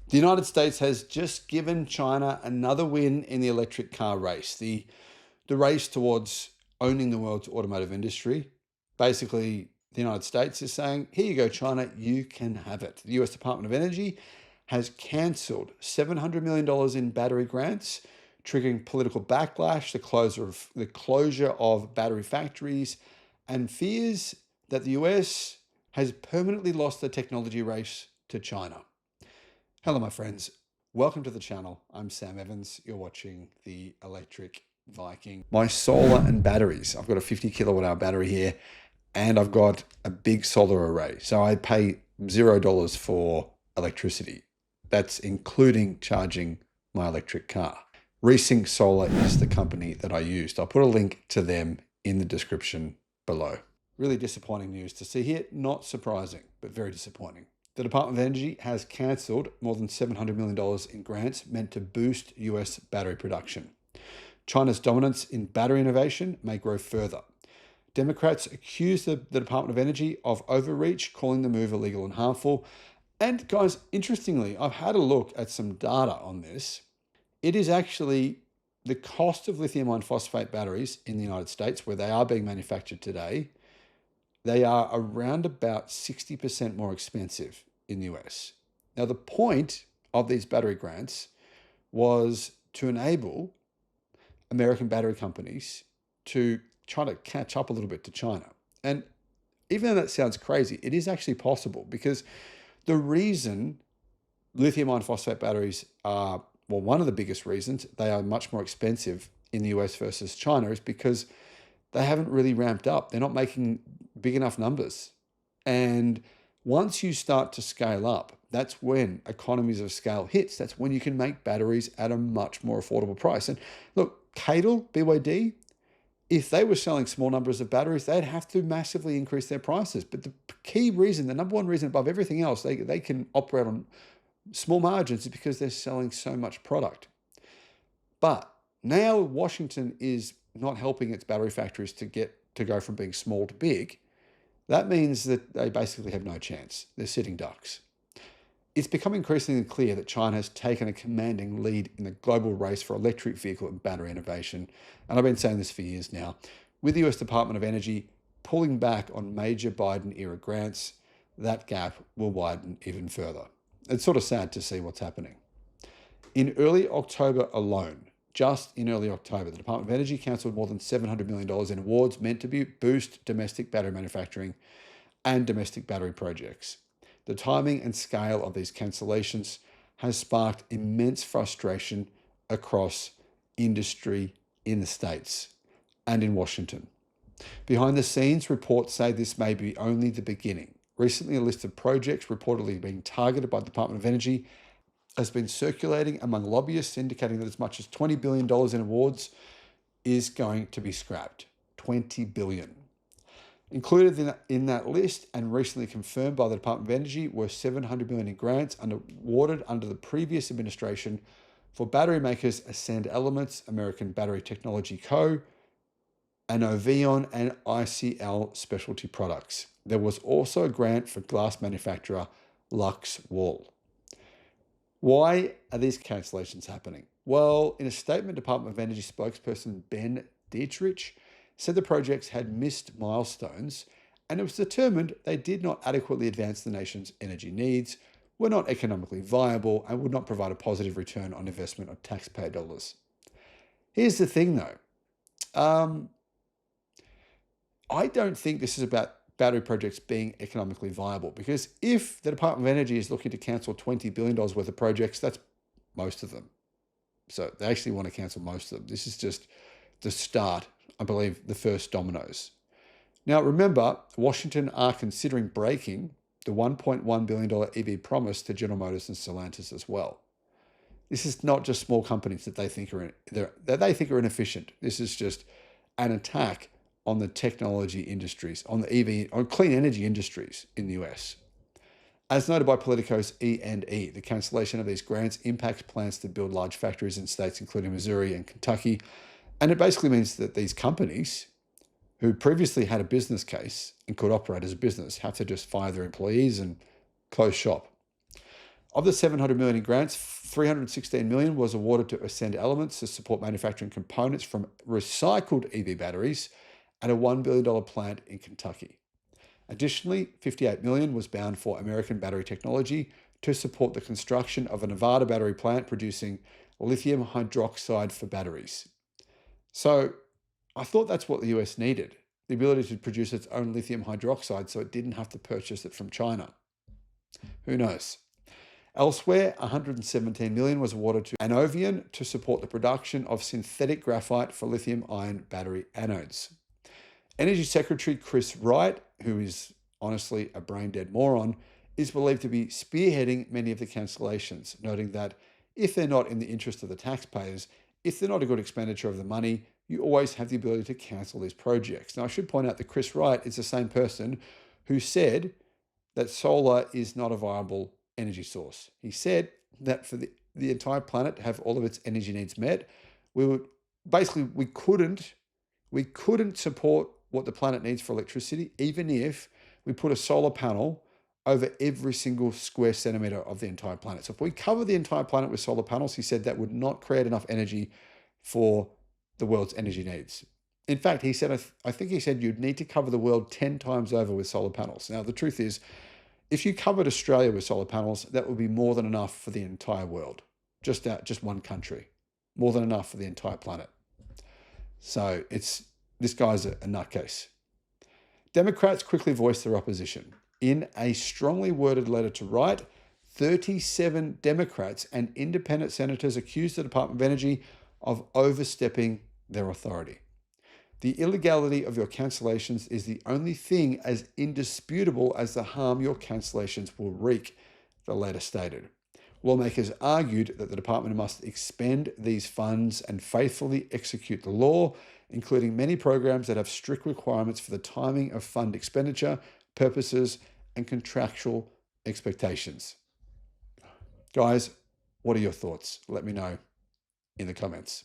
The United States has just given China another win in the electric car race, the race towards owning the world's automotive industry. Basically, the United States is saying, here you go, China, you can have it. The US Department of Energy has cancelled $700 million in battery grants, triggering political backlash, the closure of battery factories, and fears that the US has permanently lost the technology race to China. Hello, my friends. Welcome to the channel. I'm Sam Evans. You're watching the Electric Viking. My solar and batteries. I've got a 50 kilowatt hour battery here, and I've got a big solar array. So I pay $0 for electricity. That's including charging my electric car. Resync Solar is the company that I used. I'll put a link to them in the description below. Really disappointing news to see here. Not surprising, but very disappointing. The Department of Energy has cancelled more than $700 million in grants meant to boost US battery production. China's dominance in battery innovation may grow further. Democrats accuse the Department of Energy of overreach, calling the move illegal and harmful. And guys, interestingly, I've had a look at some data on this. It is actually the cost of lithium iron phosphate batteries in the United States, where they are being manufactured today, they are around about 60% more expensive in the US. Now, the point of these battery grants was to enable American battery companies to try to catch up a little bit to China. And even though that sounds crazy, it is actually possible, because the reason lithium iron phosphate batteries are, well, one of the biggest reasons they are much more expensive in the US versus China is because they haven't really ramped up. They're not making big enough numbers. And once you start to scale up, that's when economies of scale hits. That's when you can make batteries at a much more affordable price. And look, Cadel, BYD, if they were selling small numbers of batteries, they'd have to massively increase their prices. But the key reason, the number one reason above everything else, they can operate on small margins is because they're selling so much product. But now Washington is not helping its battery factories to go from being small to big. That means that they basically have no chance. They're sitting ducks. It's become increasingly clear that China has taken a commanding lead in the global race for electric vehicle and battery innovation. And I've been saying this for years now. With the US Department of Energy pulling back on major Biden-era grants, that gap will widen even further. It's sort of sad to see what's happening. In early October alone, just in early October, the Department of Energy cancelled more than $700 million in awards meant to boost domestic battery manufacturing and domestic battery projects. The timing and scale of these cancellations has sparked immense frustration across industry in the States and in Washington. Behind the scenes, reports say this may be only the beginning. Recently, a list of projects reportedly being targeted by the Department of Energy has been circulating among lobbyists, indicating that as much as $20 billion in awards is going to be scrapped. $20 billion. Included in that list and recently confirmed by the Department of Energy were $700 million in grants awarded under the previous administration for battery makers Ascend Elements, American Battery Technology Co., Anovion, and ICL Specialty Products. There was also a grant for glass manufacturer Lux Wall. Why are these cancellations happening? Well, in a statement, Department of Energy spokesperson Ben Dietrich said the projects had missed milestones, and it was determined they did not adequately advance the nation's energy needs, were not economically viable, and would not provide a positive return on investment of taxpayer dollars. Here's the thing, though. I don't think this is about battery projects being economically viable, because if the Department of Energy is looking to cancel $20 billion worth of projects, that's most of them. So they actually want to cancel most of them. This is just the start, I believe, the first dominoes. Now, remember, Washington are considering breaking the $1.1 billion EV promise to General Motors and Stellantis as well. This is not just small companies that they think are inefficient. This is just an attack on the technology industries, on the EV, on clean energy industries in the US. As noted by Politico's E&E, the cancellation of these grants impacts plans to build large factories in states including Missouri and Kentucky. And it basically means that these companies who previously had a business case and could operate as a business have to just fire their employees and close shop. Of the 700 million in grants, 316 million was awarded to Ascend Elements to support manufacturing components from recycled EV batteries at a $1 billion plant in Kentucky. Additionally, 58 million was bound for American Battery Technology to support the construction of a Nevada battery plant producing lithium hydroxide for batteries. So I thought that's what the US needed, the ability to produce its own lithium hydroxide so it didn't have to purchase it from China. Who knows? Elsewhere, 117 million was awarded to Anovian to support the production of synthetic graphite for lithium-ion battery anodes. Energy Secretary Chris Wright, who is honestly a brain-dead moron, is believed to be spearheading many of the cancellations, noting that if they're not in the interest of the taxpayers, if they're not a good expenditure of the money, you always have the ability to cancel these projects. Now, I should point out that Chris Wright is the same person who said that solar is not a viable energy source. He said that for the entire planet to have all of its energy needs met, we couldn't support what the planet needs for electricity, even if we put a solar panel over every single square centimeter of the entire planet. So if we cover the entire planet with solar panels, he said that would not create enough energy for the world's energy needs. In fact, he said, I think he said you'd need to cover the world 10 times over with solar panels. Now, the truth is, if you covered Australia with solar panels, that would be more than enough for the entire world, just one country, more than enough for the entire planet. So this guy's a nutcase. Democrats quickly voiced their opposition. In a strongly worded letter to Wright, 37 Democrats and independent senators accused the Department of Energy of overstepping their authority. The illegality of your cancellations is the only thing as indisputable as the harm your cancellations will wreak, the letter stated. Lawmakers argued that the department must expend these funds and faithfully execute the law, including many programs that have strict requirements for the timing of fund expenditure, purposes, and contractual expectations. Guys, what are your thoughts? Let me know in the comments.